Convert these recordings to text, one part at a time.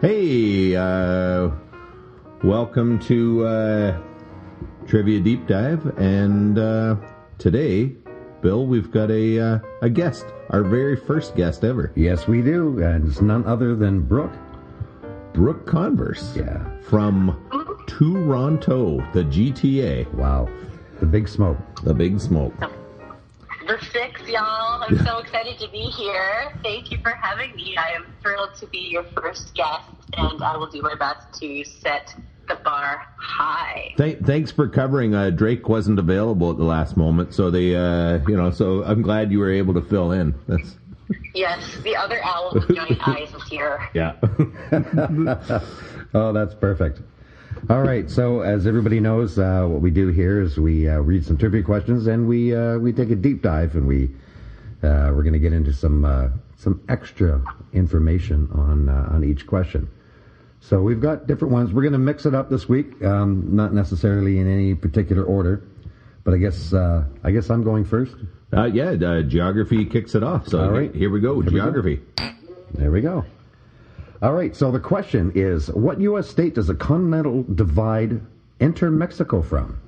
Hey, welcome to Trivia Deep Dive, and today, Bill, we've got a guest, our very first guest ever. Yes, we do, and it's none other than Brooke. Brooke Converse. Yeah. From Toronto, the GTA. Wow. The Big Smoke. The Big Smoke. The Six, y'all. I'm so excited to be here. Thank you for having me. I am thrilled to be your first guest, and I will do my best to set the bar high. Thanks for covering. Drake wasn't available at the last moment, so they, so I'm glad you were able to fill in. Yes, the other owl with giant eyes is here. Yeah. Oh, that's perfect. All right, so as everybody knows, what we do here is we read some trivia questions, and we take a deep dive, and we're going to get into some extra information on each question. So we've got different ones. We're going to mix it up this week, not necessarily in any particular order, but I guess I'm going first. Geography kicks it off. So all right, here we go. Geography. There we go. All right, so the question is, what U.S. state does a continental divide enter Mexico from?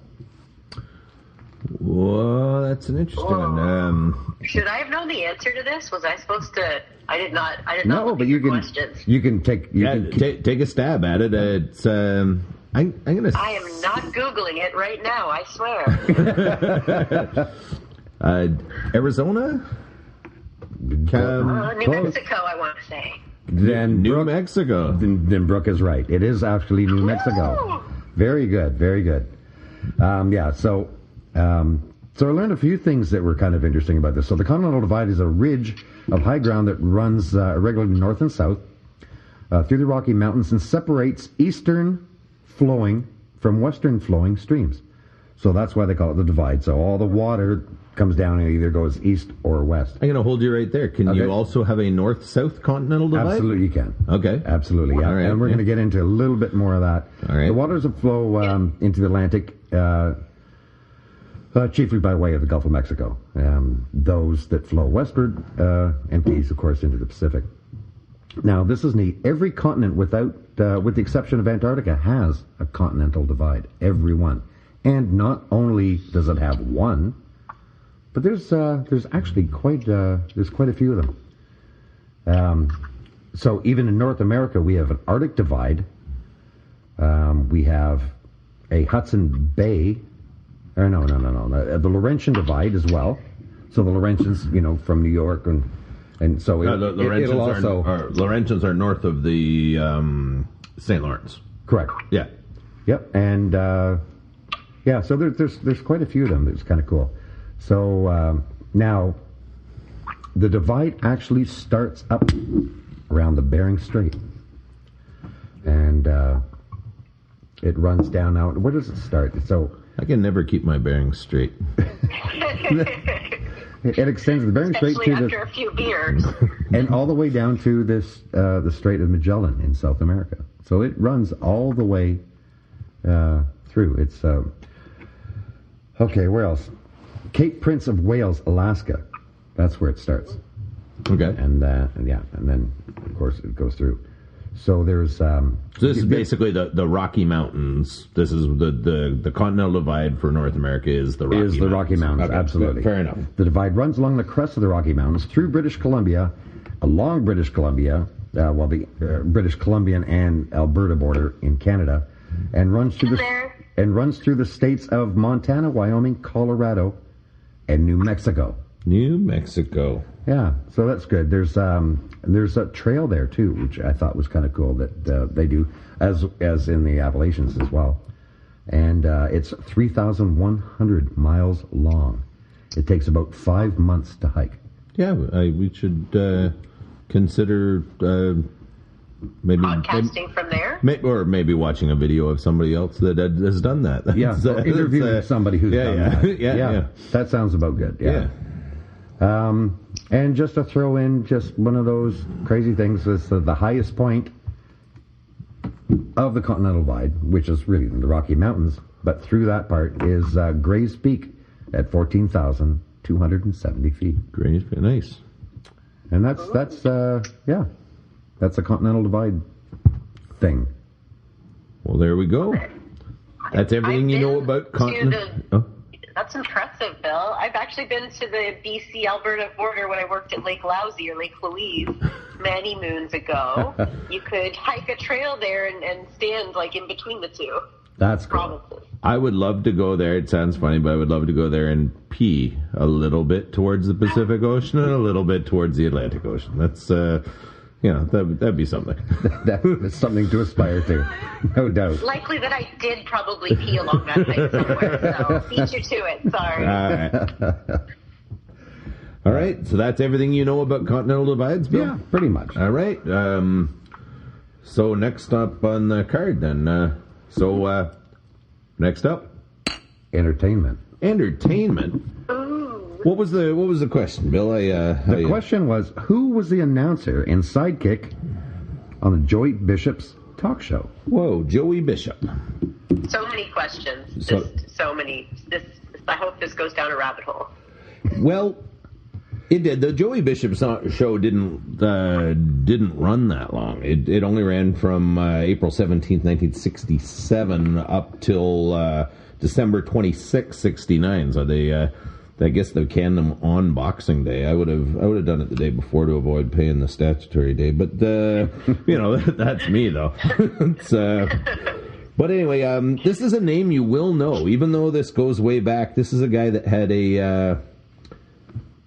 Well, that's an interesting one. Should I have known the answer to this? Was I supposed to? I did not. No, but you can. Questions. You can take. Take a stab at it. It's. I'm gonna. I am not Googling it right now. I swear. Arizona. New Mexico, I want to say. Then New Mexico. Then Brooke is right. It is actually New Mexico. Very good, very good. So I learned a few things that were kind of interesting about this. So the Continental Divide is a ridge of high ground that runs irregularly north and south through the Rocky Mountains and separates eastern flowing from western flowing streams. So that's why they call it the divide. So all the water comes down and either goes east or west. I'm going to hold you right there. Can you also have a north-south continental divide? Absolutely, you can. Okay. Absolutely, yeah. All right, and we're going to get into a little bit more of that. All right. The waters that flow into the Atlantic, chiefly by way of the Gulf of Mexico. Those that flow westward empties, of course, into the Pacific. Now, this is neat. Every continent, with the exception of Antarctica, has a continental divide. Every one. And not only does it have one, but there's actually quite a few of them. So even in North America, we have an Arctic divide. We have a Hudson Bay. Or no. The Laurentian divide as well. So the Laurentians, from New York and so Laurentians are north of the St. Lawrence. Correct. Yeah. Yep. And so there's quite a few of them. It's kind of cool. So now, the divide actually starts up around the Bering Strait, and it runs down out. Where does it start? So I can never keep my bearings straight. It extends the Bering Strait to after a few beers, and all the way down to this the Strait of Magellan in South America. So it runs all the way through. It's okay. Where else? Cape Prince of Wales, Alaska. That's where it starts. Okay. And then of course it goes through. So there's so this is basically the Rocky Mountains. This is the continental divide for North America is the Rocky Mountains. Okay. Absolutely. Fair enough. The divide runs along the crest of the Rocky Mountains through British Columbia, along British Columbia, the British Columbian and Alberta border in Canada, and runs through the states of Montana, Wyoming, Colorado, and New Mexico. New Mexico. Yeah, so that's good. There's a trail there too, which I thought was kind of cool that they do, as in the Appalachians as well. And it's 3,100 miles long. It takes about 5 months to hike. Yeah, we should consider maybe podcasting from there, or maybe watching a video of somebody else that has done that. Interviewing somebody who's done that. Yeah. That sounds about good. Yeah. And just to throw in just one of those crazy things is the highest point of the Continental Divide, which is really in the Rocky Mountains, but through that part is Gray's Peak at 14,270 feet. Gray's Peak, nice. And that's a Continental Divide thing. Well, there we go. That's everything you know about continent. That's impressive, Bill. I've actually been to the BC-Alberta border when I worked at Lake Lousy or Lake Louise many moons ago. You could hike a trail there and stand like in between the two. That's cool. Probably. I would love to go there. It sounds funny, but I would love to go there and pee a little bit towards the Pacific Ocean and a little bit towards the Atlantic Ocean. That's, that'd be something. That's something to aspire to, no doubt. Likely that I did probably pee along that hike somewhere, so beat you to it. Sorry. All right, so that's everything you know about continental divides, Bill? Yeah, pretty much. All right. So next up on the card, then. Next up, entertainment. Entertainment. Ooh. What was the question, Bill? The question was, who was the announcer and sidekick on the Joey Bishop's talk show? Whoa, Joey Bishop. So many questions. So many. I hope this goes down a rabbit hole. Well, it did. The Joey Bishop show didn't run that long. It only ran from April 17th, 1967 up till December 26th, 69. So I guess they canned them on Boxing Day. I would have done it the day before to avoid paying the statutory day. But that's me though. But anyway, this is a name you will know, even though this goes way back. This is a guy that had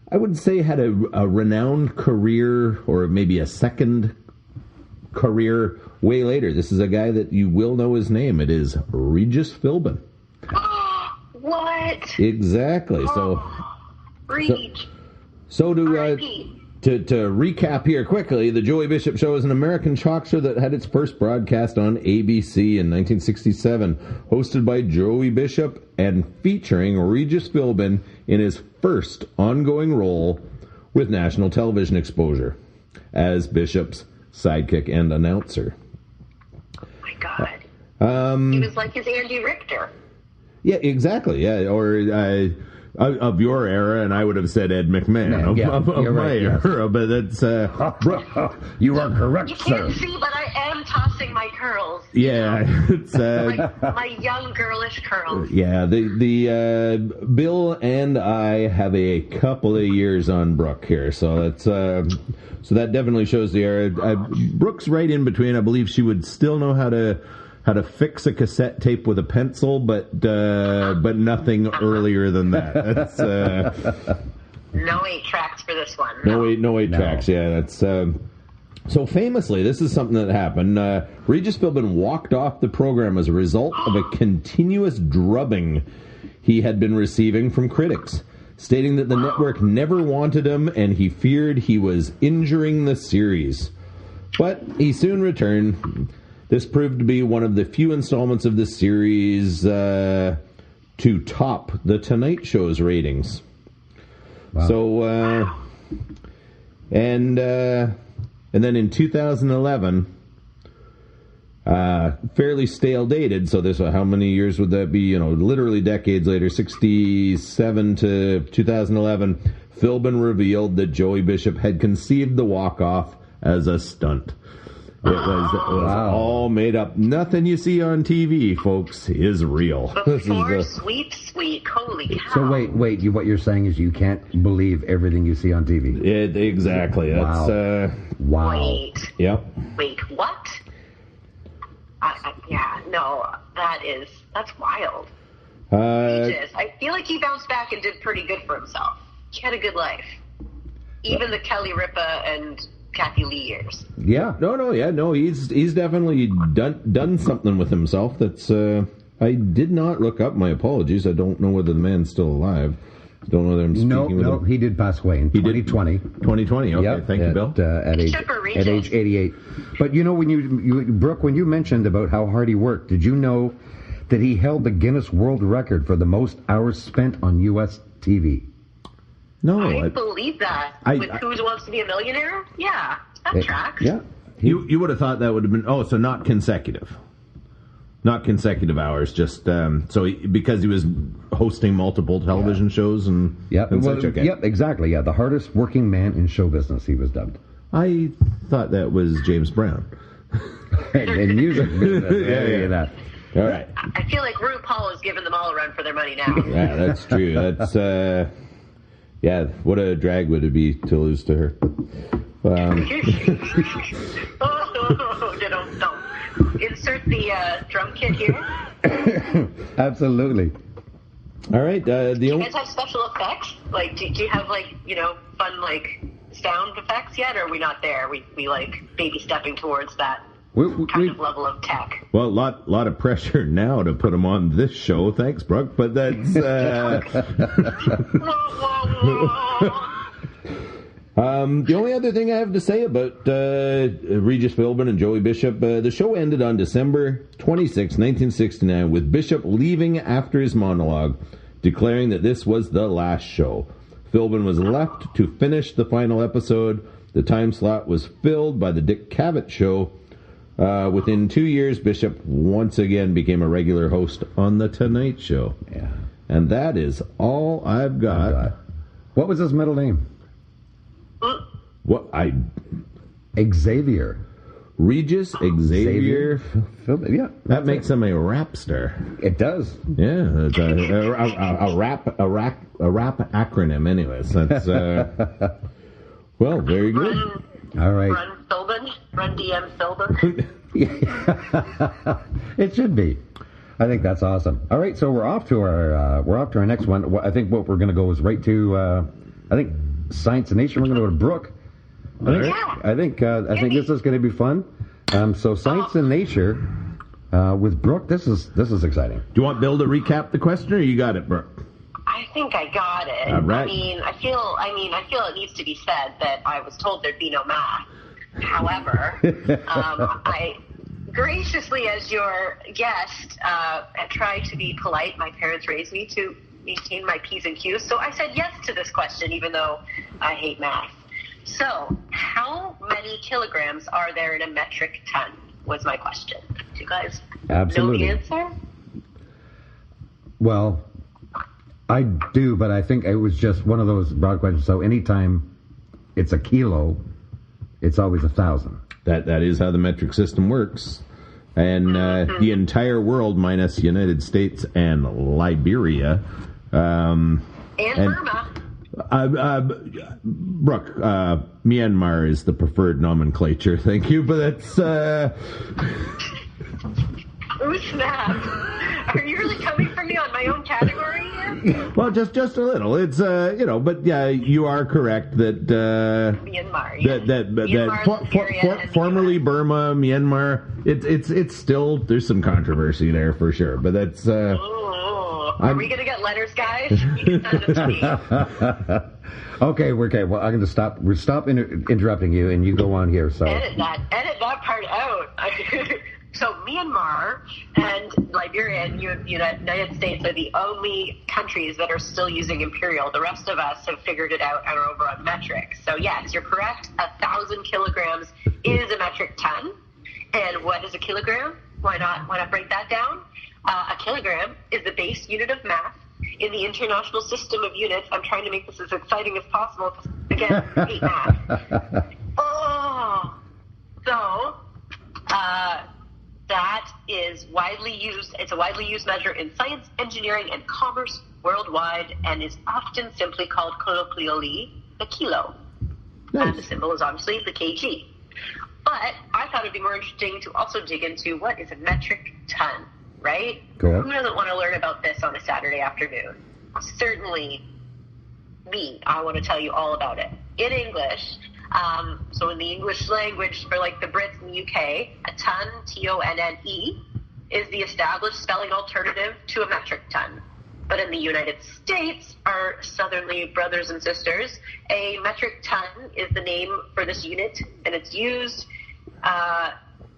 I would say had a renowned career, or maybe a second career way later. This is a guy that you will know his name. It is Regis Philbin. What? Exactly. So to recap here quickly, the Joey Bishop Show is an American talk show that had its first broadcast on ABC in 1967, hosted by Joey Bishop and featuring Regis Philbin in his first ongoing role with national television exposure as Bishop's sidekick and announcer. Oh my God. He was like his Andy Richter. Yeah, exactly. Yeah, or of your era, and I would have said Ed McMahon of my era, but that's... you are correct, you sir. can't see, but I am tossing my curls. Yeah, it's... my young girlish curls. Yeah, the Bill and I have a couple of years on Brooke here, so that's... so that definitely shows the era. Brooke's right in between. I believe she would still know how to fix a cassette tape with a pencil, but nothing earlier than that. That's no 8 tracks for this one. No 8 tracks. Yeah, that's so famously. This is something that happened. Regis Philbin walked off the program as a result of a continuous drubbing he had been receiving from critics, stating that the network never wanted him and he feared he was injuring the series. But he soon returned. This proved to be one of the few installments of the series to top The Tonight Show's ratings. Wow. So, and then in 2011, fairly stale dated, so this, how many years would that be? Literally decades later, 67 to 2011, Philbin revealed that Joey Bishop had conceived the walk-off as a stunt. It was all made up. Nothing you see on TV, folks, is real. Before sweep, holy cow. So wait, what you're saying is you can't believe everything you see on TV. Exactly. Wow. That's, wow. Wait. Yep. Wait, what? That's wild. I feel like he bounced back and did pretty good for himself. He had a good life. Even the Kelly Ripa and Kathy Lee years. Yeah. No. He's definitely done something with himself. That's. I did not look up. My apologies. I don't know whether the man's still alive. Don't know whether I'm speaking with him. No, he did pass away in 2020. 2020. Okay, yep, thank you, Bill. At age 88. But when you Brooke, when you mentioned about how hard he worked, did you know that he held the Guinness World Record for the most hours spent on U.S. TV? No, I believe that. With Who Wants to Be a Millionaire? Yeah, that tracks. Yeah. You would have thought that would have been... so not consecutive. Not consecutive hours, just... because he was hosting multiple television shows and such. Okay. Yep, exactly, yeah. The hardest working man in show business, he was dubbed. I thought that was James Brown. in music business. Yeah. That. All right. I feel like RuPaul is giving them all a run for their money now. Yeah, that's true. That's what a drag would it be to lose to her? Don't. Insert the drum kit here. Absolutely. All right. Do you guys have special effects? Like, do you have fun sound effects yet? Or are we not there? We baby stepping towards that kind of level of tech. Well, a lot of pressure now to put them on this show. Thanks, Brooke. But that's. The only other thing I have to say about Regis Philbin and Joey Bishop, the show ended on December 26, 1969, with Bishop leaving after his monologue, declaring that this was the last show. Philbin was left to finish the final episode. The time slot was filled by the Dick Cavett Show. Within 2 years, Bishop once again became a regular host on The Tonight Show. Yeah. And that is all I've got. What was his middle name? Xavier. Regis Xavier. Yeah. That makes him a rap star. It does. Yeah. It's a rap acronym anyways. That's well, very good. All right. Run Philbin. Run DM Philbin. It should be. I think that's awesome. All right, so we're off to our next one. I think what we're going to go is right to Science and Nature. We're going to go to Brooke. I think this is going to be fun. So Science and Nature with Brooke. This is exciting. Do you want Bill to recap the question, or you got it, Brooke? I think I got it. All right. I feel it needs to be said that I was told there'd be no math. However, I graciously, as your guest, tried to be polite. My parents raised me to maintain my P's and Q's, so I said yes to this question, even though I hate math. So, how many kilograms are there in a metric ton? Was my question. Do you guys Absolutely. know the answer? Well, I do, but I think it was just one of those broad questions. So anytime it's a kilo, it's always 1,000. That is how the metric system works. And the entire world, minus United States and Liberia. And Burma. Brooke, Myanmar is the preferred nomenclature. Thank you, but that's... Oh, snap. Are you really coming for me on my own category here? Well, just a little. It's but yeah, you are correct that Myanmar. Yes. That formerly Burma, Myanmar. It's still, there's some controversy there for sure. But that's. Are we gonna get letters, guys? You can send them to me. Okay. Well, I'm gonna stop. We'll stop interrupting you, and you go on here. So edit that part out. So Myanmar and Liberia and United States are the only countries that are still using imperial. The rest of us have figured it out and are over on metric. So yes, you're correct. 1,000 kilograms is a metric ton. And what is a kilogram? Why not break that down? A kilogram is the base unit of mass in the international system of units. I'm trying to make this as exciting as possible because, again, I hate math. That is widely used. It's a widely used measure in science, engineering, and commerce worldwide, and is often simply called colloquially the kilo. Nice. And the symbol is obviously the kg. But I thought it'd be more interesting to also dig into what is a metric ton, right? Cool. Who doesn't want to learn about this on a Saturday afternoon? Certainly me. I want to tell you all about it. In English, so in the English language, for like the Brits in the UK, a ton, T-O-N-N-E, is the established spelling alternative to a metric ton. But in the United States, our southerly brothers and sisters, a metric ton is the name for this unit, and it's used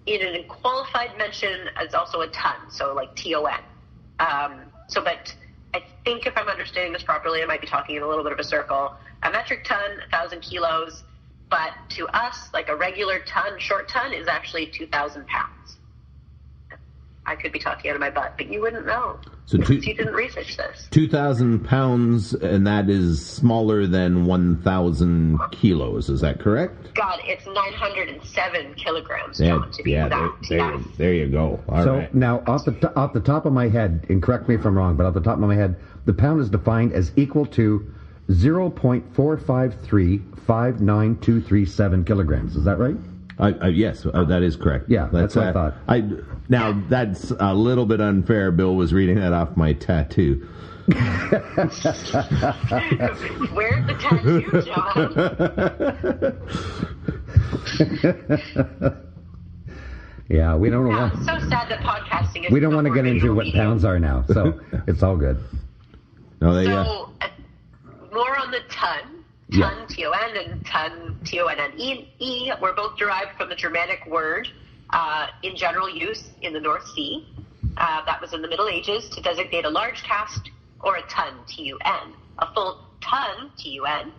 in an qualified mention as also a ton, so like T-O-N. But I think if I'm understanding this properly, I might be talking in a little bit of a circle. A metric ton, 1,000 kilos, but to us, like a regular ton, short ton, is actually 2,000 pounds. I could be talking out of my butt, but you wouldn't know. So You didn't research this. 2,000 pounds, and that is smaller than 1,000 kilos. Is that correct? God, it's 907 kilograms, John, to be exact. There you go. All right. Now, off the top of my head, and correct me if I'm wrong, but off the top of my head, the pound is defined as equal to 0.4535927 kilograms. Is that right? Yes, that is correct. Yeah, that's what I thought. That's a little bit unfair. Bill was reading that off my tattoo. Where's the tattoo, John? Yeah, we don't know. Yeah, it's so sad that podcasting is. We don't want to get into what pounds are now, so it's all good. No, more on the ton. Ton, T-O-N, and ton, T-O-N-N-E, were both derived from the Germanic word in general use in the North Sea. That was in the Middle Ages to designate a large cask or a ton, T-U-N. A full ton, T-U-N,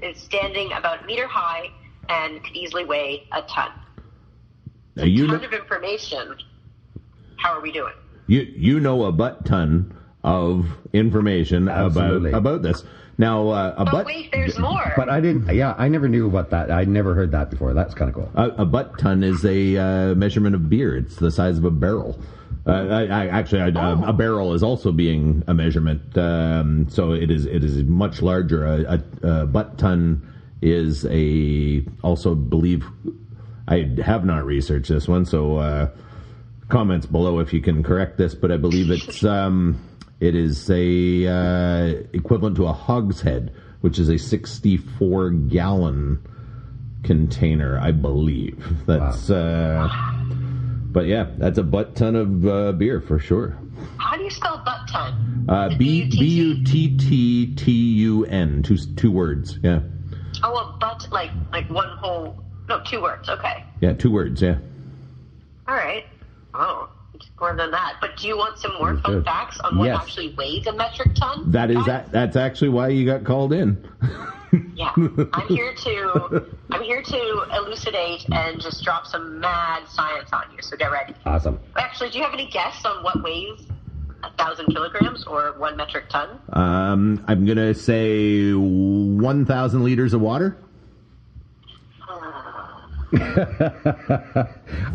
is standing about a meter high and could easily weigh a ton. A ton of information. How are we doing? You know a butt ton of information about this. Now, wait, there's more. But I didn't. Yeah, I never knew about that. I never heard that before. That's kind of cool. A butt ton is a measurement of beer. It's the size of a barrel. A barrel is also being a measurement. So it is much larger. A butt ton is also believe. I have not researched this one, so comments below if you can correct this. But I believe it's. It is equivalent to a hogshead, which is a 64-gallon container, I believe. That's, but yeah, that's a butt ton of beer for sure. How do you spell butt ton? B-U-T-T-T-U-N, two words, yeah. Oh, a butt, like one whole, no, 2 words, okay. Yeah, 2 words, yeah. All right. Oh. More than that, but do you want some more fun facts on what actually weighs a metric ton? That's actually why you got called in. Yeah, I'm here to elucidate and just drop some mad science on you. So get ready. Awesome. Actually, do you have any guess on what weighs 1,000 kilograms or 1 metric ton? I'm gonna say 1,000 liters of water.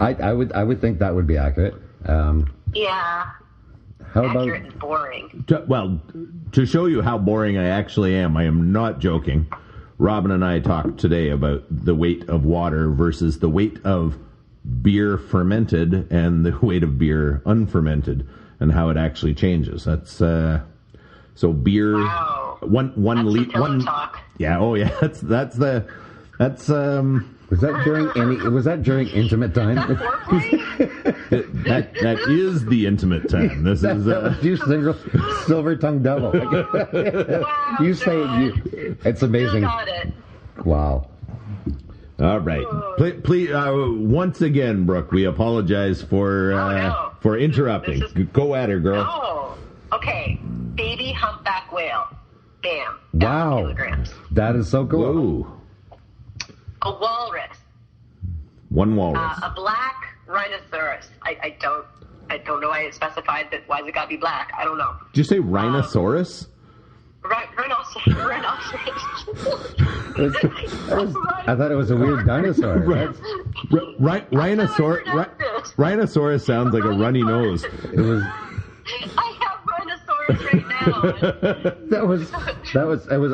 I would think that would be accurate. Yeah. How accurate and boring. To show you how boring I actually am, I am not joking. Robin and I talked today about the weight of water versus the weight of beer fermented and the weight of beer unfermented, and how it actually changes. That's so beer. Wow. One liter. Talk. Yeah. Oh yeah. That's. Was that during intimate time? that is the intimate time. This is you silver tongue devil. Wow, you say it. It's amazing. You got it. Wow. All right. Please, once again, Brooke, we apologize for interrupting. Go at her, girl. Oh, okay. Baby humpback whale. Bam. Wow. Kilograms. That is so cool. Whoa. A walrus. 1 walrus. A black rhinoceros. I don't know why it specified that. Why's it got to be black? I don't know. Did you say rhinoceros? Rhinoceros. I thought it was a weird dinosaur. Rhinoceros sounds like a runny nose. It was. I have rhinoceros right now.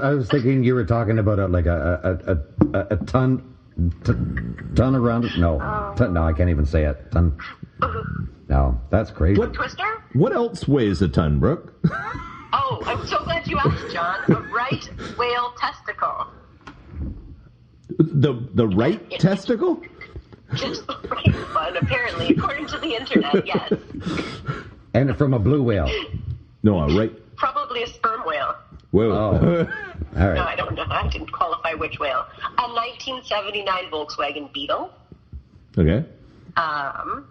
I was thinking you were talking about a ton around it. No, no, I can't even say it. Ton. No, that's crazy. Twister? What else weighs a ton, Brooke? Oh, I'm so glad you asked, John. A right whale testicle. The right testicle? Just the right one, apparently, according to the internet, yes. And from a blue whale. No, a right. Probably a sperm whale. Whoa. Oh. All right. No, I don't know. I didn't qualify which whale. A 1979 Volkswagen Beetle. Okay. 5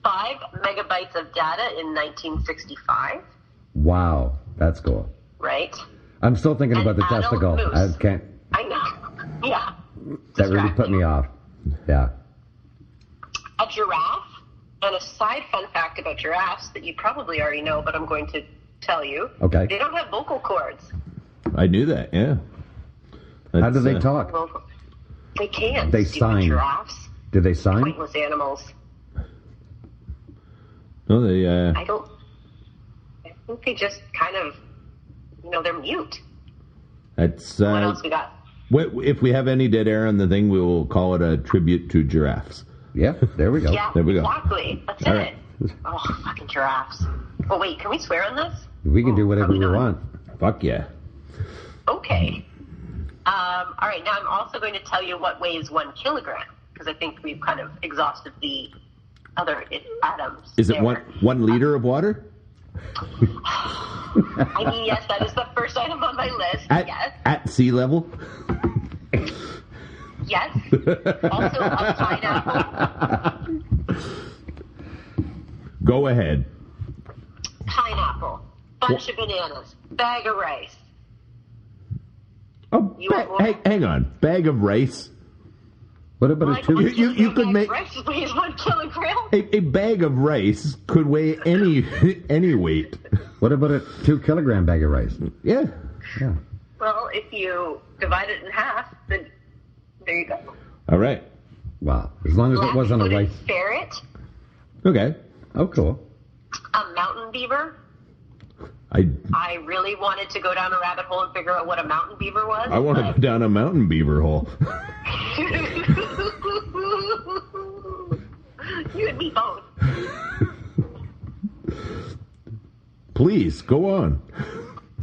megabytes of data in 1965. Wow, that's cool. Right. I'm still thinking about the testicle. Moose. I can't. I know. Yeah. That really put me off. Yeah. A giraffe. a side fun fact about giraffes that you probably already know, but I'm going to tell you. Okay. They don't have vocal cords. I knew that, yeah. How do they talk? They can't. They Stupid sign. Giraffes. Do they sign? Pointless animals. No, they... I think they just kind of, they're mute. That's... What else we got? If we have any dead air on the thing, we will call it a tribute to giraffes. Yeah, there we go. Yeah, There we go. exactly. That's All it. right. Oh, fucking giraffes. Oh, wait, can we swear on this? We can do whatever we probably not. want. Fuck yeah. Okay. All right, now I'm also going to tell you what weighs 1 kilogram, because I think we've kind of exhausted the other atoms. Is it there. 1 liter of water? I mean, yes, that is the first item on my list. Yes. At sea level? Yes. Also, a pineapple. Go ahead. Pineapple. Bunch of bananas. Bag of rice. Oh, You want more? hang on. Bag of rice. What about Like a 2? you could make- rice weighs 1 kilogram. A bag of rice could weigh any weight. What about a 2 kilogram bag of rice? Yeah. Yeah. Well, if you divide it in half, then there you go. All right. Wow. As long as it wasn't a Black-footed rice. ferret. Okay. Oh, cool. A mountain beaver. I really wanted to go down a rabbit hole and figure out what a mountain beaver was. I want to go down a mountain beaver hole. You and me both. Please, go on.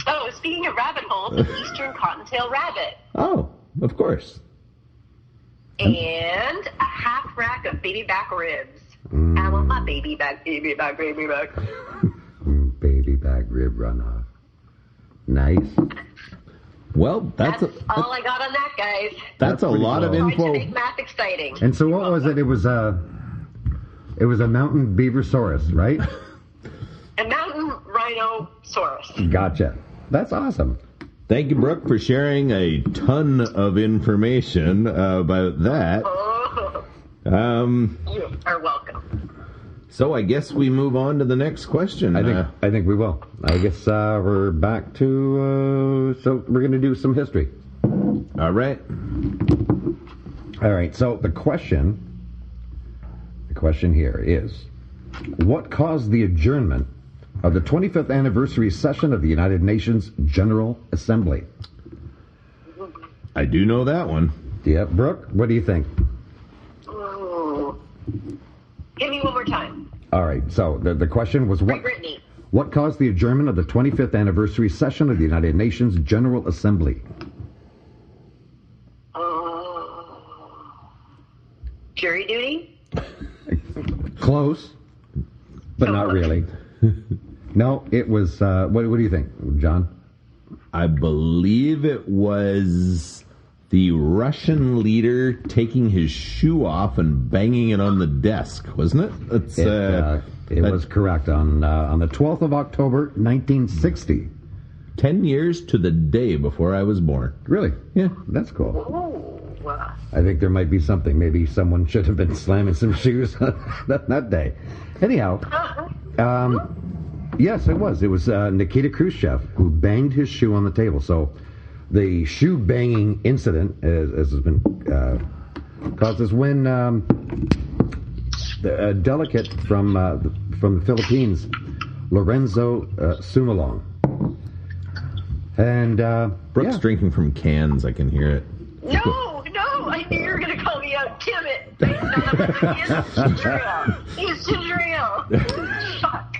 Oh, speaking of rabbit holes, the eastern cottontail rabbit. Oh, of course. And a half rack of baby back ribs. I want my baby back, baby back, baby back. Baby back rib runoff. Nice. Well, that's all I got on that, guys. that's a pretty lot of cool. Tried to info. make math exciting. And so what was it? It was a mountain beaversaurus, right? A mountain rhinoceros. Gotcha. That's awesome. Thank you, Brooke, for sharing a ton of information about that. Oh, you are welcome. So I guess we move on to the next question. I think we will. I guess we're back to so we're going to do some history. All right. All right. So the question here is, what caused the adjournment of the 25th anniversary session of the United Nations General Assembly? I do know that one. Yeah, Brooke, what do you think? Ooh. Give me one more time. All right. So the question was Free Britney. what caused the adjournment of the 25th anniversary session of the United Nations General Assembly? Jury duty? Close, but not really. No, it was. What do you think, John? I believe it was the Russian leader taking his shoe off and banging it on the desk, wasn't it? It was correct on the 12th of October, 1960. 10 years to the day before I was born. Really? Yeah. That's cool. Ooh. I think there might be something. Maybe someone should have been slamming some shoes on that day. Anyhow, yes, it was. It was Nikita Khrushchev who banged his shoe on the table. So the shoe banging incident, as has been caused, is when a delegate from the Philippines, Lorenzo Sumulong, and Brooke's drinking from cans. I can hear it. No, I knew you were going to call me out. Damn it. He's ginger ale. Fuck.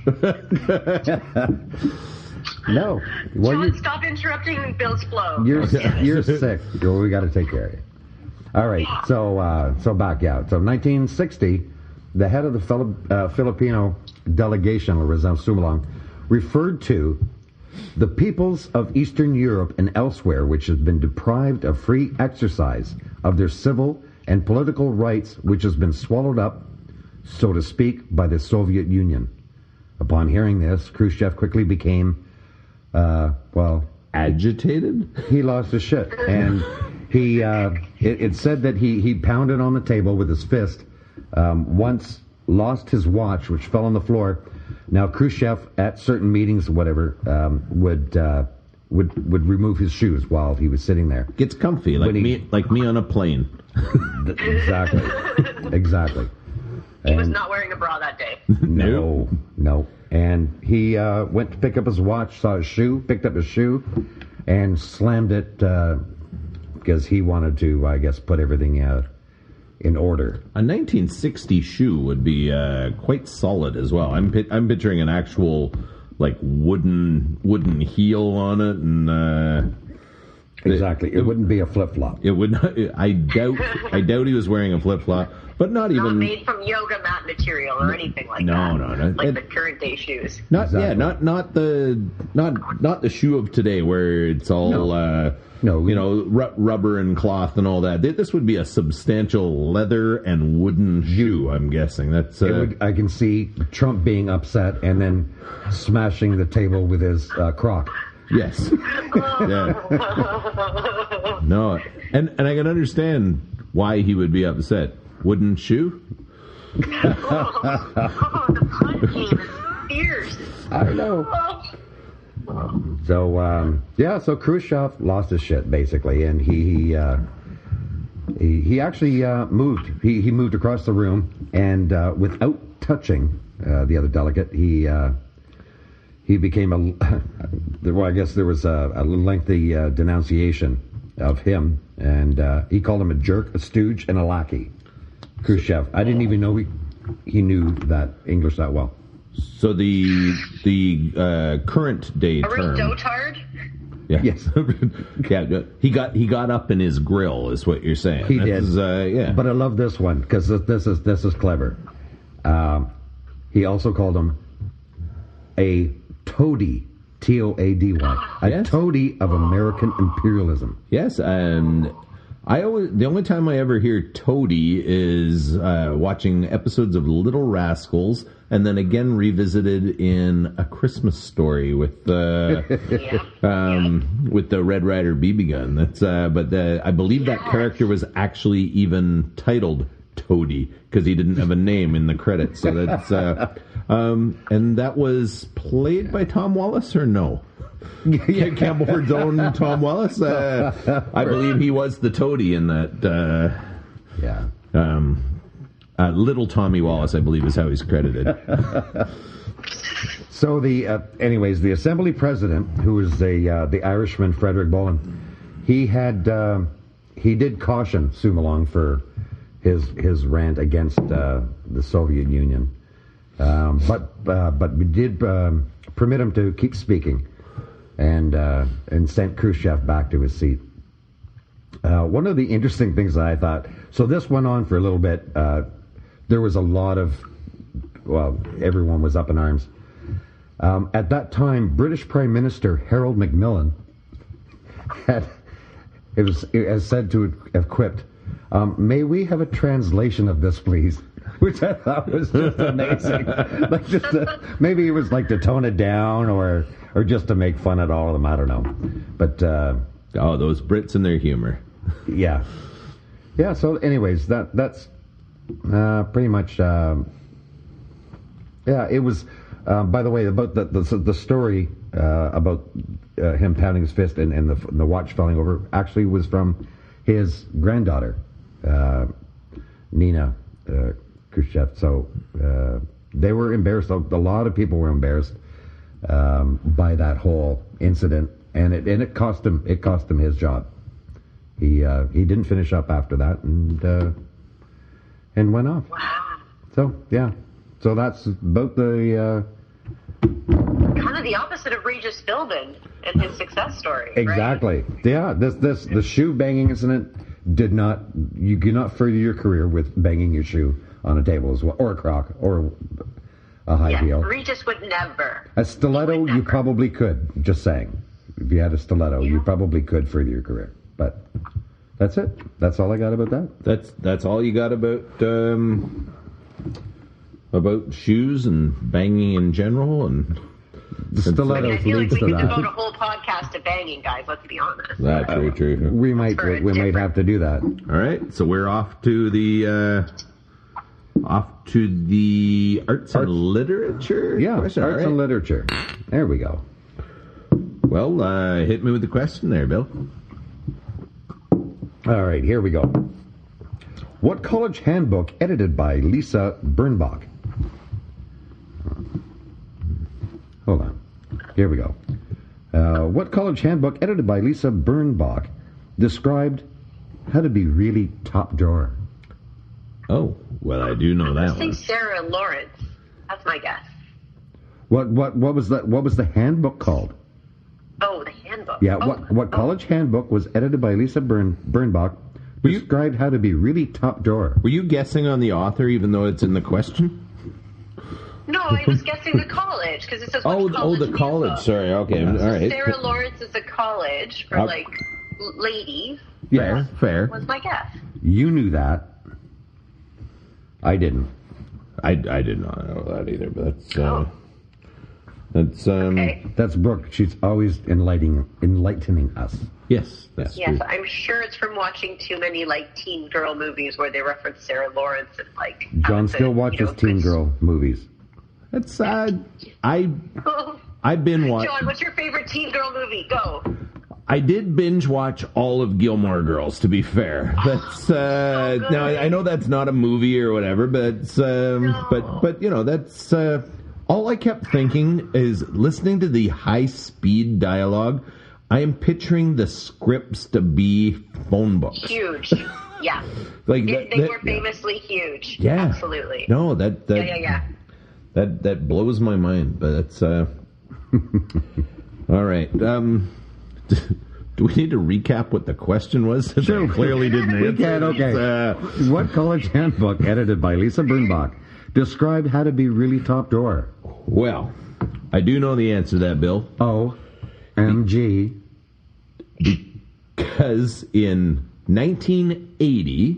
No. Well, John, stop interrupting Bill's flow. You're sick. We got to take care of you. All right. So back out. So 1960, the head of the Filipino delegation, Lorenzo Sumulong, referred to the peoples of Eastern Europe and elsewhere which have been deprived of free exercise of their civil and political rights, which has been swallowed up, so to speak, by the Soviet Union. Upon hearing this, Khrushchev quickly became, agitated? He lost his shit. And it said that he pounded on the table with his fist once lost his watch, which fell on the floor. Now, Khrushchev, at certain meetings, whatever, would remove his shoes while he was sitting there. Gets comfy, like me on a plane. Exactly. He was not wearing a bra that day. No. And he went to pick up his watch, saw his shoe, picked up his shoe, and slammed it because he wanted to, I guess, put everything in order. A 1960 shoe would be quite solid as well. I'm picturing an actual like wooden heel on it, and exactly. It wouldn't be a flip flop. It would not. I doubt he was wearing a flip flop, but not made from yoga mat material or anything like that. No. Like the current day shoes. Not the shoe of today where it's all rubber and cloth and all that. This would be a substantial leather and wooden shoe. I'm guessing that's. I can see Trump being upset and then smashing the table with his croc. Yes. Yeah. No, and I can understand why he would be upset. Wooden shoe? The pun game is fierce. I know. So Khrushchev lost his shit basically, and he actually moved. He moved across the room, and without touching the other delegate, he became I guess there was a lengthy denunciation of him, and he called him a jerk, a stooge, and a lackey. Khrushchev. I didn't even know he knew that English that well. So the current day term. A dotard? Yeah. Yes. Yeah. He got up in his grill, is what you're saying. He did. Yeah. But I love this one because this is clever. He also called him a toady, Toady, a toady of American imperialism. Yes, and the only time I ever hear toady is watching episodes of Little Rascals, and then again revisited in A Christmas Story with the Red Ryder BB gun. That's I believe that character was actually even titled Toady because he didn't have a name in the credits. So that's and that was played by Tom Wallace or no? Campbellford's own Tom Wallace. I believe he was the toady in that. Little Tommy Wallace, I believe, is how he's credited. So the assembly president, who was the Irishman Frederick Bowen, he did caution Sue Malong for his rant against the Soviet Union, but we did permit him to keep speaking, and sent Khrushchev back to his seat. One of the interesting things that I thought, so this went on for a little bit. There was a lot of, everyone was up in arms. At that time, British Prime Minister Harold Macmillan is said to have quipped, "May we have a translation of this, please?" Which I thought was just amazing. Maybe it was like to tone it down, or just to make fun at all of them. I don't know. But those Brits and their humor. Yeah. So, anyways, that's pretty much. It was. By the way, about the story about him pounding his fist and the watch falling over actually was from his granddaughter, Nina Khrushchev. So they were embarrassed. A lot of people were embarrassed by that whole incident, and it cost him his job. He didn't finish up after that, and went off. Wow. So yeah. So that's about the... kind of the opposite of Regis Philbin and his success story. Exactly. Right? Yeah, the shoe banging incident you could not further your career with banging your shoe on a table as well, or a crock, or a high heel. Regis would never. A stiletto, you probably could, just saying. If you had a stiletto, you probably could further your career. But that's it. That's all I got about that. That's all you got about shoes and banging in general, and the stilettos I feel like leads we to could that. devote a whole podcast to banging, guys. Let's be honest. That's very true. We might have to do that. All right, so we're off to the Off to the arts and literature? Yeah, question. arts and literature. There we go. Well, hit me with the question there, Bill. All right, here we go. What college handbook edited by Lisa Birnbach? Hold on. Here we go. What college handbook edited by Lisa Birnbach described how to be really top drawer? Oh, well, I do know that I think one. Sarah Lawrence. That's my guess. What was that? What was the handbook called? Oh, the handbook. Yeah, what college handbook was edited by Lisa Birnbach described how to be really top drawer? Were you guessing on the author, even though it's in the question? No, I was guessing the college because it says Oh, which college the college. handbook. Sorry. Okay. All right. Sarah Lawrence is a college for like ladies. Yeah, fair. Was my guess. You knew that. I didn't. I did not know that either, but that's Okay. That's Brooke. She's always enlightening us. yes, that's Yes, true. I'm sure it's from watching too many like teen girl movies where they reference Sarah Lawrence and like. John still watches teen girl movies. That's I've been watching. John, what's your favorite teen girl movie? Go. I did binge watch all of Gilmore Girls. To be fair, that's now I know that's not a movie or whatever, but but you know that's all I kept thinking is listening to the high speed dialogue. I am picturing the scripts to be phone books. Huge. Yeah. Like they were famously huge. Yeah. Absolutely. No, that Yeah. That blows my mind, but it's all right. Do we need to recap what the question was? Sure. Clearly didn't answer. We can, okay. What college handbook edited by Lisa Birnbach described how to be really top drawer? Well, I do know the answer to that, Bill. OMG. Because in 1980,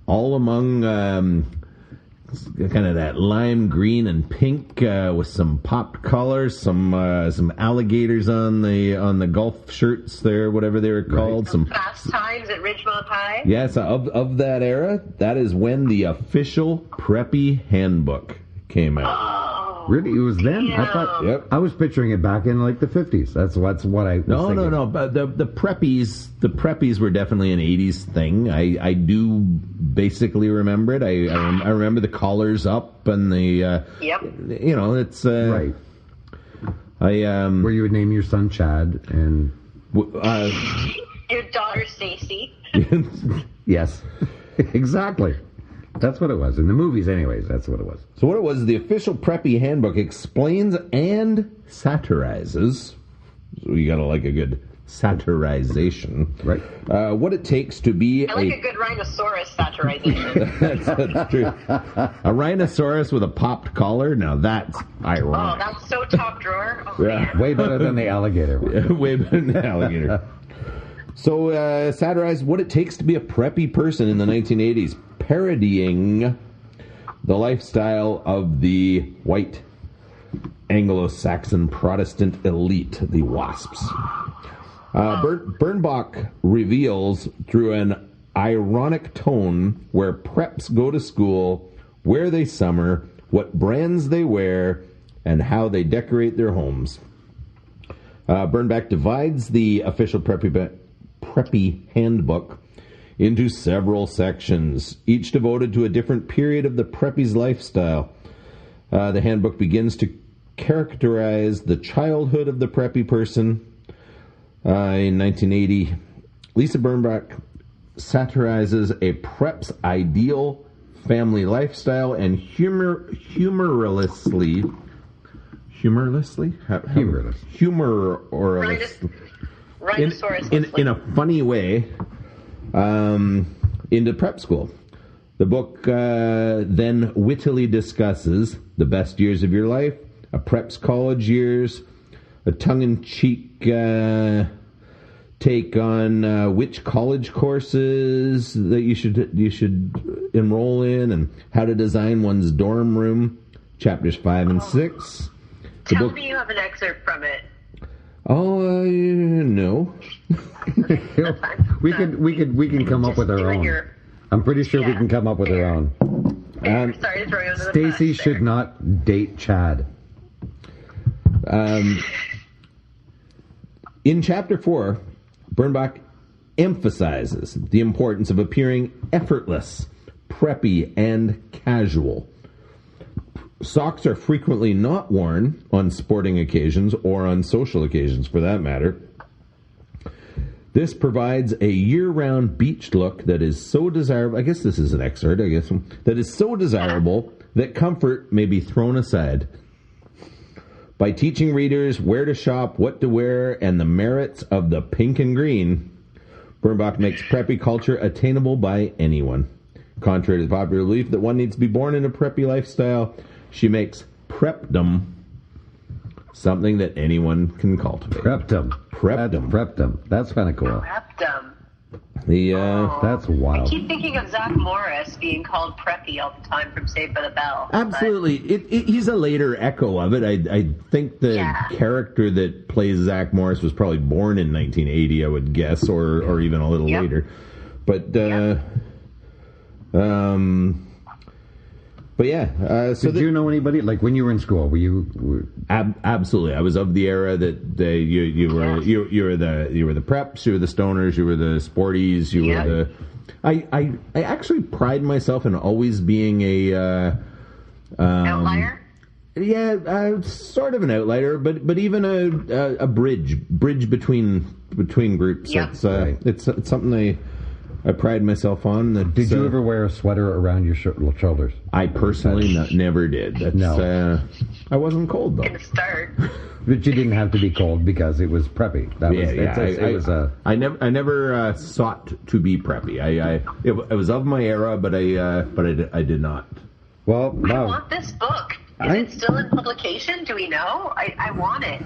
all among kind of that lime green and pink with some popped collars, some alligators on the golf shirts there, whatever they were called. Some Fast Times at Ridgemont High. yes, of that era. That is when the official preppy handbook came out. Really? It was then? I thought. Yep. I was picturing it back in like the 50s. That's what I was thinking. No. But the preppies were definitely an 80s thing. I do basically remember it. I remember the collars up and the Yep. you know, it's Right. Where you would name your son Chad and Your daughter Stacy. yes, exactly. That's what it was in the movies. Anyways, that's what it was. So what it was, the official preppy handbook explains and satirizes. So you gotta like a good satirization, Right. what it takes to be I like a good rhinoceros satirization. that's true. A rhinoceros with a popped collar. Now that's Oh, ironic. that's so top drawer. Oh, Yeah. man. Way better than the alligator one. Way better than an alligator. So, satirize what it takes to be a preppy person in the 1980s, parodying the lifestyle of the white Anglo-Saxon Protestant elite, the WASPs. Birnbach reveals through an ironic tone where preps go to school, where they summer, what brands they wear, and how they decorate their homes. Birnbach divides the official preppy handbook into several sections, each devoted to a different period of the preppy's lifestyle. The handbook begins to characterize the childhood of the preppy person. In 1980, Lisa Birnbach satirizes a prep's ideal family lifestyle and humorlessly Rhinoceros. in a funny way into prep school. The book then wittily discusses the best years of your life, a prep's college years, a tongue-in-cheek take on which college courses that you should enroll in, and how to design one's dorm room. Chapters 5 and 6. Tell me you have an excerpt from it. Oh, no. we can come up with our own. I'm pretty sure we can come up with our own. Sorry to throw you under the Stacy bus should there. not date Chad. In Chapter 4, Bernbach emphasizes the importance of appearing effortless, preppy, and casual. Socks are frequently not worn on sporting occasions or on social occasions, for that matter. This provides a year-round beach look that is so desirable. I guess this is an excerpt, that is so desirable that comfort may be thrown aside. By teaching readers where to shop, what to wear, and the merits of the pink and green, Bernbach makes preppy culture attainable by anyone. Contrary to the popular belief that one needs to be born in a preppy lifestyle, she makes prepdom something that anyone can cultivate. Prepdom. That's kind of cool. Prepdom. That's wild. I keep thinking of Zach Morris being called Preppy all the time from Saved by the Bell. Absolutely. He's a later echo of it. I think the character that plays Zach Morris was probably born in 1980, I would guess, or even a little later. But, but yeah. So did you know anybody, like when you were in school, were you... Absolutely. I was of the era that you were the preps, you were the stoners, you were the sporties, you were the... I actually pride myself in always being a... outlier? Yeah, sort of an outlier, but even a bridge between groups. Yep. It's something I pride myself on. Did you ever wear a sweater around your shoulders? I personally never did. No. I wasn't cold, though. Can start. But you didn't have to be cold because it was preppy. I never sought to be preppy. It was of my era, but I did not. Well, I want this book. Is it still in publication? Do we know? I want it.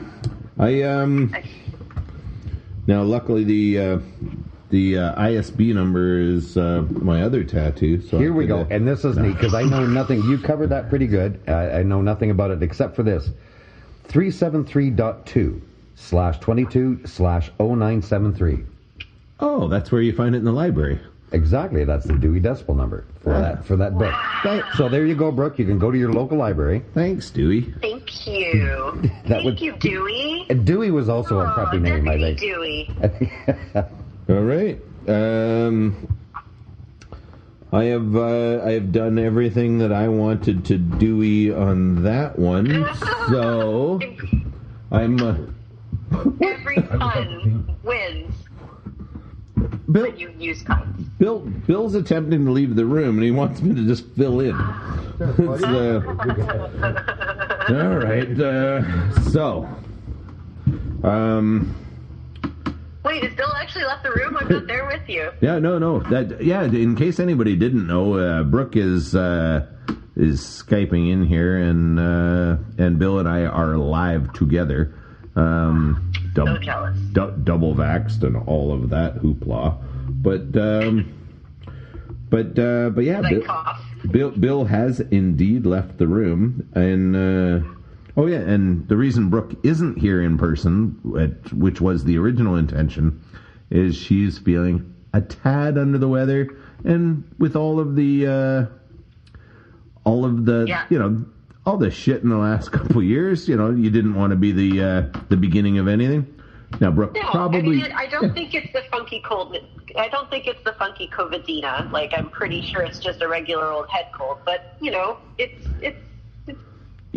Now, luckily, the ISB number is my other tattoo. So here we go. And this is neat because I know nothing. You covered that pretty good. I know nothing about it except for this. 373.2/22/0973. Oh, that's where you find it in the library. Exactly. That's the Dewey Decimal number for that book. So there you go, Brooke. You can go to your local library. Thanks, Dewey. Thank you. Thank you, Dewey. Dewey was also a preppy name, I think. Dewey. All right. I have done everything that I wanted to Dewey on that one. So I'm every pun wins. Bill, you use puns. Bill's attempting to leave the room, and he wants me to just fill in. All right. Wait, has Bill actually left the room? I'm not there with you. Yeah, no. In case anybody didn't know, Brooke is Skyping in here, and Bill and I are live together. So jealous. Double vaxxed and all of that hoopla, but yeah, Bill has indeed left the room, and and the reason Brooke isn't here in person, which was the original intention, is she's feeling a tad under the weather, and with all of the all the shit in the last couple of years, you didn't want to be the beginning of anything. Now, Brooke, probably... I don't think it's the funky cold. I don't think it's the funky COVIDina. Like, I'm pretty sure it's just a regular old head cold. But, it's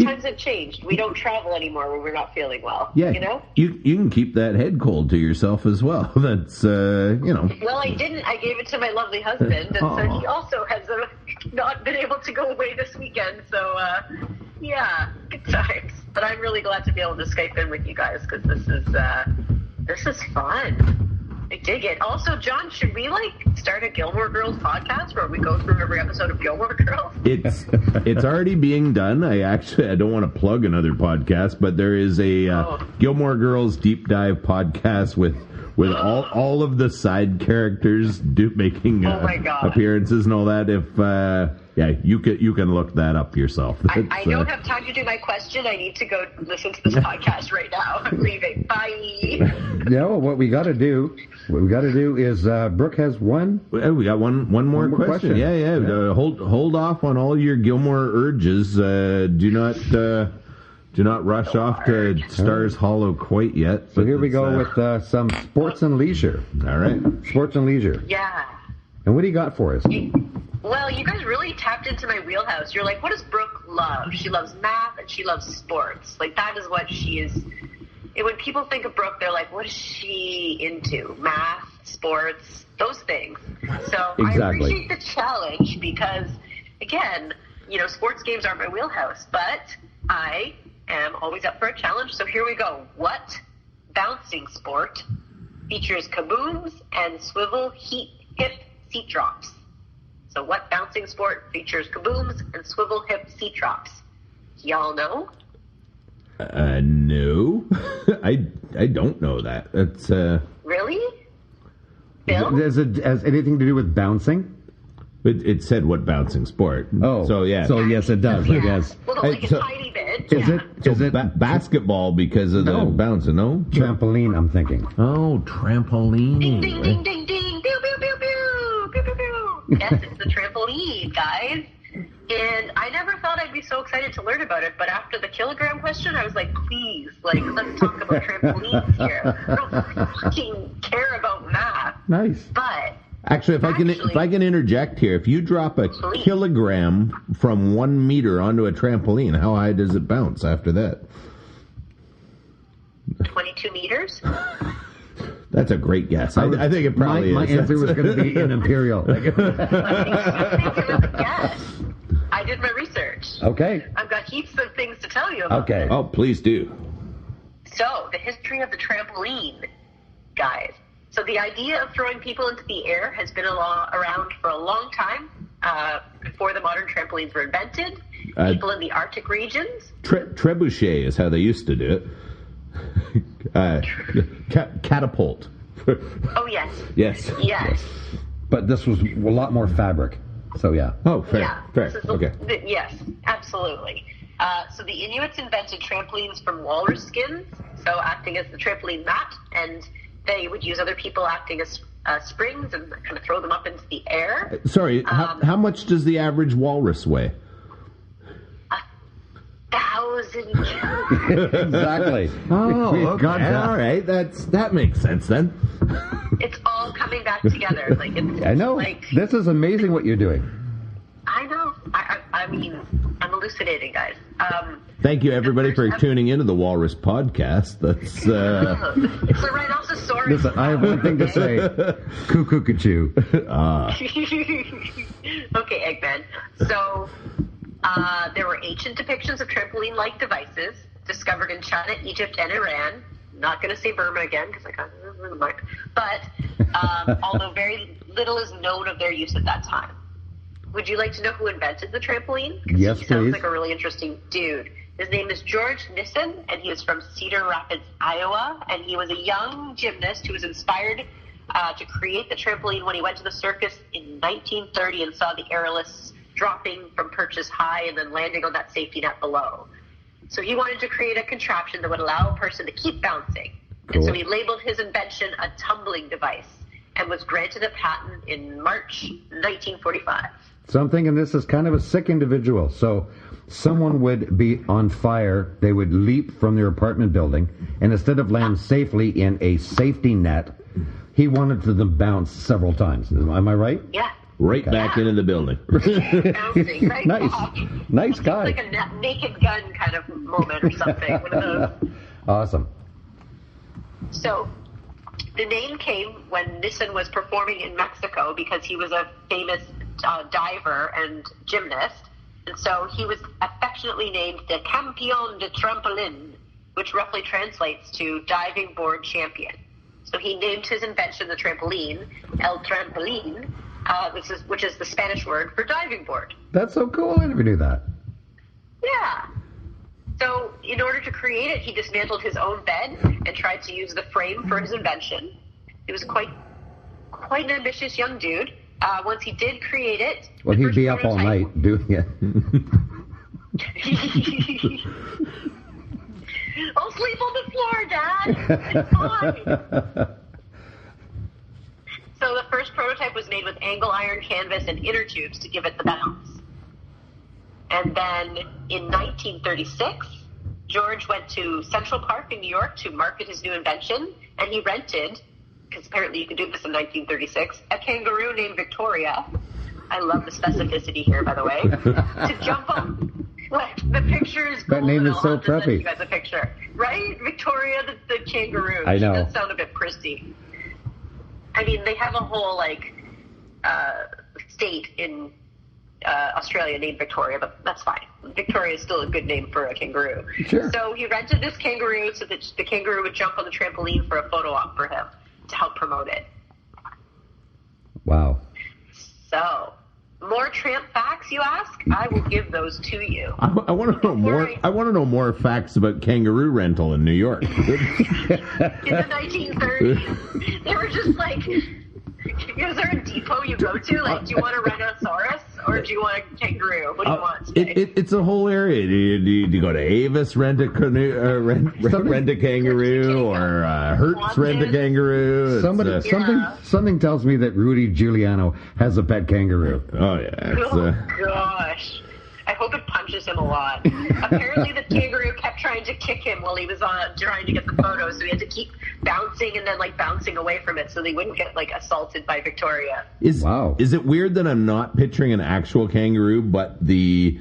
times have changed. We don't travel anymore when we're not feeling well. Yeah, you can keep that head cold to yourself as well. That's, Well, I didn't. I gave it to my lovely husband, and so he also has not been able to go away this weekend. So, yeah, good times. But I'm really glad to be able to Skype in with you guys because this is fun. I dig it. Also, John, should we start a Gilmore Girls podcast where we go through every episode of Gilmore Girls? It's already being done. I don't want to plug another podcast, but there is a Gilmore Girls deep dive podcast with all of the side characters making appearances and all that. If you can look that up yourself. I don't have time to do my question. I need to go listen to this podcast right now. I'm leaving. Bye. What we got to do What we got to do is Brooke has one. We got one more question. Yeah. Hold off on all your Gilmore urges. Do not rush off to Stars Hollow quite yet. So here we go with some sports and leisure. All right. Sports and leisure. Yeah. And what do you got for us? Well, you guys really tapped into my wheelhouse. You're like, what does Brooke love? She loves math and she loves sports. Like, that is what she is. And when people think of Brooke, they're like, what is she into? Math, sports, those things. So Exactly. I appreciate the challenge because, again, sports games aren't my wheelhouse, but I am always up for a challenge. So here we go. What bouncing sport features kabooms and swivel hip seat drops? So what bouncing sport features kabooms and swivel hip seat drops? Y'all know? No. I don't know that. It's Really? Bill? Does it has anything to do with bouncing? It said what bouncing sport. Oh. So yeah. So yes, it does, I guess. Well, no, like a tiny bit. Is yeah. it? Is it basketball because of the No. bouncing? No. trampoline, I'm thinking. Oh, trampoline. Ding, ding, ding, ding, ding. Pew, pew, pew, pew. Pew, pew, pew. Yes, it's the trampoline, guys. And I never thought I'd be so excited to learn about it, but after the kilogram question, I was like, please, let's talk about trampolines here. I don't fucking care about math. Nice. But Actually, if I can interject here, if you drop a kilogram from 1 meter onto a trampoline, how high does it bounce after that? 22 meters? That's a great guess. I think it probably my is. answer was going to be in Imperial. Yes. I did my research. Okay. I've got heaps of things to tell you about. Okay. Oh, please do. So, the history of the trampoline, guys. So the idea of throwing people into the air has been around for a long time, before the modern trampolines were invented. People in the Arctic regions. Trebuchet is how they used to do it. Catapult. Oh, yes. Yes. Yes. But this was a lot more fabric. So, yeah. Oh, fair. Yeah. Fair. Okay. Yes, absolutely. So the Inuits invented trampolines from walrus skins, so acting as the trampoline mat, and they would use other people acting as springs and kind of throw them up into the air. Sorry, how much does the average walrus weigh? 1,000 pounds. Exactly. Oh, We've okay. got that. All right. That makes sense then. It's all coming back together. I know. This is amazing what you're doing. I know. I mean, I'm elucidating, guys. Thank you, everybody, for tuning into the Walrus Podcast. That's It's the Rhinoceros. Listen, I have one thing to say. Cuckoo-cuckoo. Okay, Eggman. So, there were ancient depictions of trampoline-like devices discovered in China, Egypt, and Iran. Not going to say Burma again because I got the mark. But although very little is known of their use at that time. Would you like to know who invented the trampoline? Yes, he sounds please. like a really interesting dude. His name is George Nissen, and he is from Cedar Rapids, Iowa. And he was a young gymnast who was inspired to create the trampoline when he went to the circus in 1930 and saw the aerialists dropping from perches high and then landing on that safety net below. So he wanted to create a contraption that would allow a person to keep bouncing. Cool. And so he labeled his invention a tumbling device and was granted a patent in March 1945. So I'm thinking this is kind of a sick individual. So someone would be on fire, they would leap from their apartment building, and instead of land safely in a safety net, he wanted to them bounce several times. Am I right? Yeah. right back into the building. Bouncing right Nice. back. Nice guy. It's like a Naked Gun kind of moment or something. One of those. Awesome. So, the name came when Nissen was performing in Mexico because he was a famous diver and gymnast. And so he was affectionately named the Campeón de Trampolín, which roughly translates to diving board champion. So he named his invention the trampoline, El Trampolín, which is the Spanish word for diving board. That's so cool. I never knew that. Yeah. So in order to create it, he dismantled his own bed and tried to use the frame for his invention. He was quite an ambitious young dude. Once he did create it... Well, he'd be up all night doing it. I'll sleep on the floor, Dad. It's fine. made with angle iron canvas and inner tubes to give it the bounce. And then in 1936, George went to Central Park in New York to market his new invention, and he rented, because apparently you could do this in 1936, a kangaroo named Victoria. I love the specificity here, by the way. To jump on. Like, the picture is That name is so preppy. You guys a picture, right? Victoria the kangaroo. I know. She does sound a bit prissy. I mean, they have a whole state in Australia named Victoria, but that's fine. Victoria is still a good name for a kangaroo. Sure. So he rented this kangaroo so that the kangaroo would jump on the trampoline for a photo op for him to help promote it. Wow. So, more tramp facts, you ask? I will give those to you. I want to know more. I want to know more facts about kangaroo rental in New York. In the 1930s, they were just like, is there a depot you go to? Like, do you want a rhinoceros or do you want a kangaroo? What do you want today? It's a whole area. Do you go to Avis, rent a canoe, rent a kangaroo, or Hertz rent a kangaroo? Something tells me that Rudy Giuliano has a pet kangaroo. Oh yeah. Oh gosh. I hope it punches him a lot. Apparently the kangaroo kept trying to kick him while he was trying to get the photo, so he had to keep bouncing and then bouncing away from it so they wouldn't get assaulted by Victoria. Is it weird that I'm not picturing an actual kangaroo, but the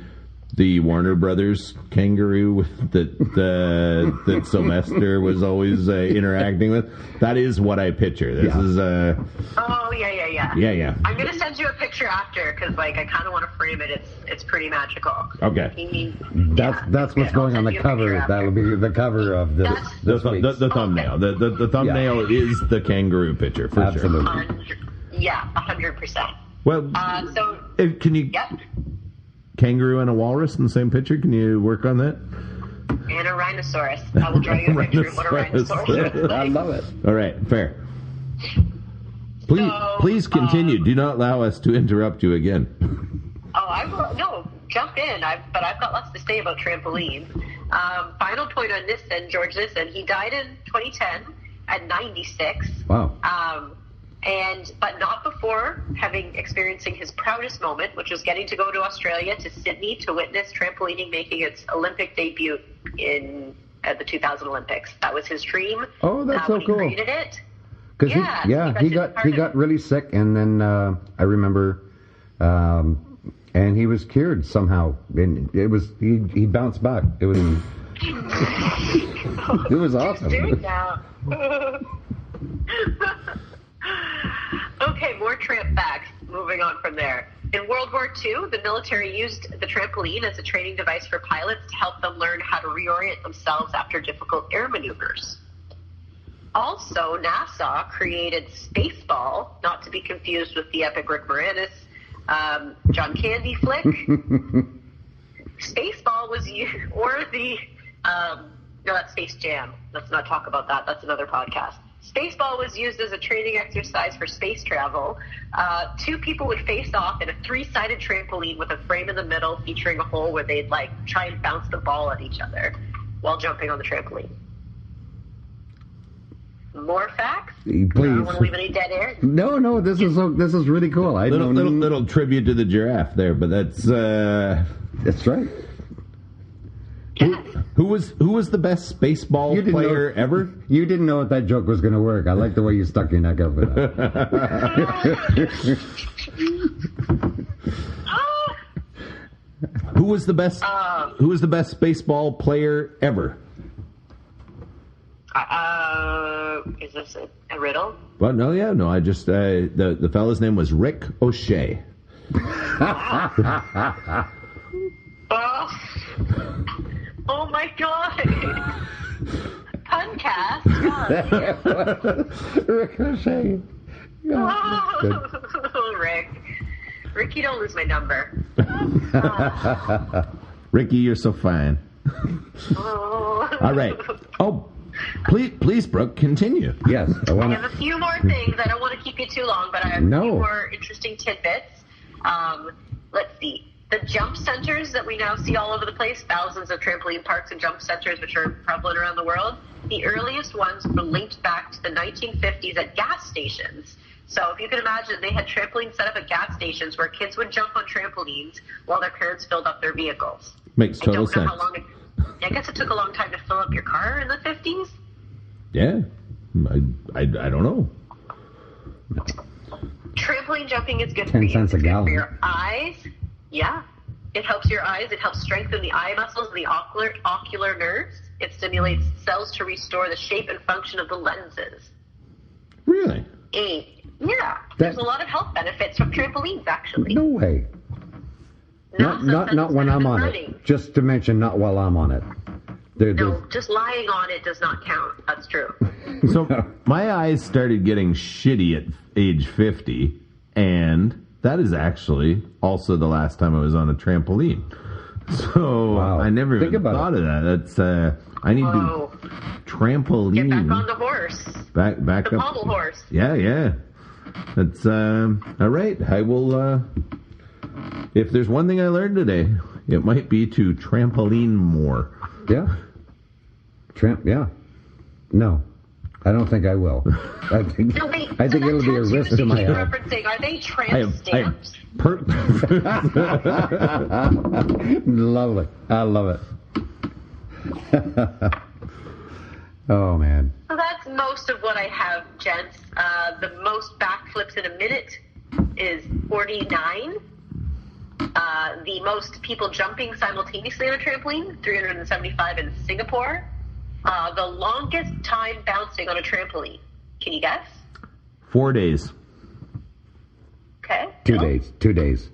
Warner Brothers kangaroo that Sylvester was always interacting with? That is what I picture. This is Oh yeah. Yeah. I'm gonna send you a picture after because I kind of want to frame it. It's pretty magical. Okay. That's what's going on the cover. That'll be the cover of this. The thumbnail. The thumbnail is the kangaroo picture for Absolutely. sure. Yeah, 100%. Well, can you? Yep. Kangaroo and a walrus in the same picture? Can you work on that? And a rhinoceros. I will draw you a picture of what a rhinoceros looks like. I love it. All right, fair. Please continue. Do not allow us to interrupt you again. Oh, I will. No, jump in. But I've got lots to say about trampolines. Final point on this then, George Nissen. He died in 2010 at 96. Wow. But not before experiencing his proudest moment, which was getting to go to Australia, to Sydney, to witness trampolining making its Olympic debut at the 2000 Olympics. That was his dream. Oh, that's so cool. He created it. He got really sick, and then I remember, and he was cured somehow, and he bounced back. It was it was awesome. He's doing now. Okay, more tramp facts. Moving on from there. In World War II, the military used the trampoline as a training device for pilots to help them learn how to reorient themselves after difficult air maneuvers. Also, NASA created Spaceball, not to be confused with the epic Rick Moranis John Candy flick. Spaceball was used, or no, that's Space Jam. Let's not talk about that. That's another podcast. Spaceball was used as a training exercise for space travel. Two people would face off in a 3-sided trampoline with a frame in the middle featuring a hole where they'd try and bounce the ball at each other while jumping on the trampoline. More facts? Please. I don't want to leave any dead air. No, this is really cool. Little tribute to the giraffe there, but that's right. Yes. Who was the best Spaceball player ever? You didn't know if that joke was going to work. I like the way you stuck your neck out for that. Who was the best Spaceball player ever? Is this a riddle? Well, no. I just the fella's name was Rick O'Shea. Oh my God! Puncast. Rick O'Shea. Oh, Ricky, don't lose my number. Ricky, you're so fine. All right. Oh, please, Brooke, continue. Yes, I have a few more things. I don't want to keep you too long, but I have a few more interesting tidbits. Let's see. The jump centers that we now see all over the place, thousands of trampoline parks and jump centers which are prevalent around the world, the earliest ones were linked back to the 1950s at gas stations. So if you can imagine, they had trampolines set up at gas stations where kids would jump on trampolines while their parents filled up their vehicles. Makes total sense. I guess it took a long time to fill up your car in the 50s. Yeah. I don't know. Trampoline jumping is good 10 for you. cents a It's good gallon. for your eyes. Yeah. It helps your eyes. It helps strengthen the eye muscles and the ocular nerves. It stimulates cells to restore the shape and function of the lenses. Really? Yeah. There's a lot of health benefits from trampolines, actually. No way. Not when I'm on it. Just to mention, not while I'm on it. No, just lying on it does not count. That's true. So my eyes started getting shitty at age 50, and that is actually also the last time I was on a trampoline. So wow. I never even thought of that. That's I need to trampoline. Get back on the horse. Back the up. pommel horse. Yeah. That's all right. I will. If there's one thing I learned today, it might be to trampoline more. Yeah. Yeah. No, I don't think I will. I think it'll be a risk to my health. Are they tramp stamps? Lovely. I love it. Oh, man. So that's most of what I have, gents. The most backflips in a minute is 49. The most people jumping simultaneously on a trampoline, 375 in Singapore. The longest time bouncing on a trampoline. Can you guess? 4 days. Okay. 2 days. 2 days.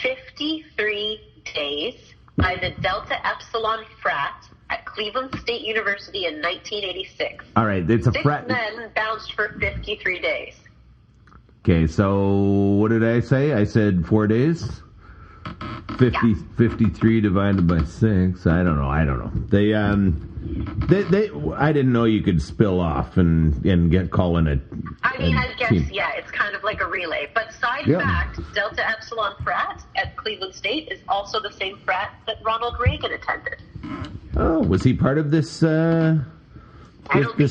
53 days by the Delta Epsilon frat at Cleveland State University in 1986. All right, it's a frat. 6 men bounced for 53 days. Okay, so what did I say? I said 4 days? 53 divided by 6. I don't know. They I didn't know you could spill off and get calling it. I guess, team. Yeah, it's kind of like a relay. But side fact, Delta Epsilon frat at Cleveland State is also the same frat that Ronald Reagan attended. Oh, was he part of this this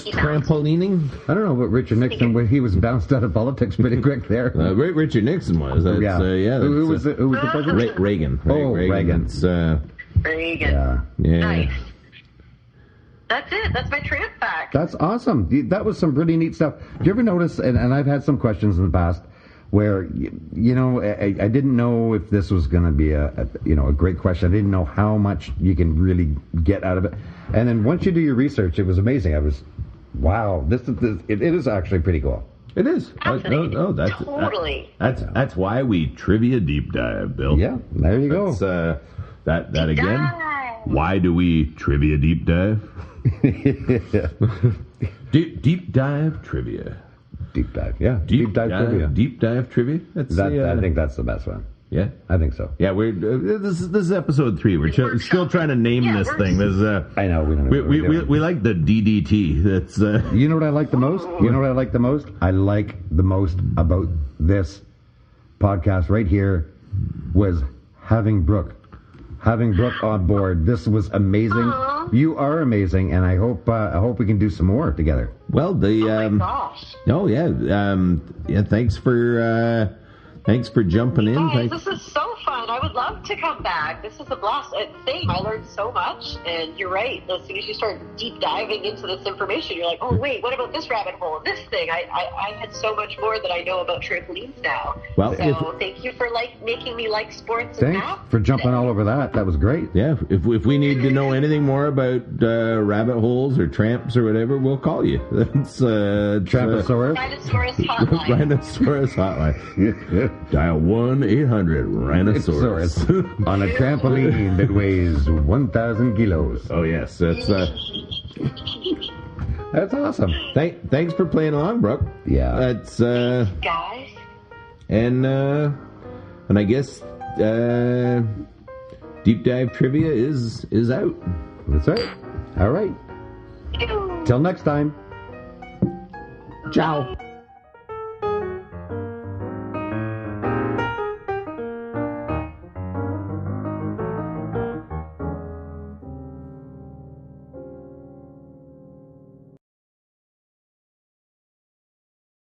trampolining? I don't know, but Richard Nixon, he was bounced out of politics pretty quick there. Richard Nixon was. That's, who was the president? Reagan. Reagan. Reagan. Yeah. Nice. That's it. That's my tramp fact. That's awesome. That was some pretty neat stuff. Do you ever notice, and I've had some questions in the past, where, I didn't know if this was going to be a great question. I didn't know how much you can really get out of it. And then once you do your research, it was amazing. Wow, it is actually pretty cool. It is. Totally. That's why we trivia deep dive, Bill. Yeah, there you go. That again. Why do we trivia deep dive? Deep dive trivia. Deep dive, yeah. Deep dive trivia. Deep dive trivia. I think that's the best one. Yeah, I think so. Yeah, we're this is episode 3. We're still trying to name this thing. I know we like the DDT. That's You know what I like the most? I like the most about this podcast right here was having Brooke on board. This was amazing. Aww. You are amazing, and I hope we can do some more together. Well, oh my gosh. Thanks for jumping in. Guys, this is so fun. I would love to come back. This is a blast. Same. I learned so much, and you're right. As soon as you start deep diving into this information, you're like, oh wait, what about this rabbit hole? This thing. I had so much more that I know about trampolines now. Well, so thank you for making me like sports. Thanks for jumping all over that. That was great. Yeah. If we need to know anything more about rabbit holes or tramps or whatever, we'll call you. That's Tramposaurus. Rhinoceros hotline. Rhinoceros hotline. Dial 1-800-Rhinoceros. On a trampoline that weighs 1,000 kilos. Oh, yes. That's awesome. Thanks for playing along, Brooke. Yeah. That's, guys. And I guess Deep Dive Trivia is out. That's right. All right. Till next time. Ciao.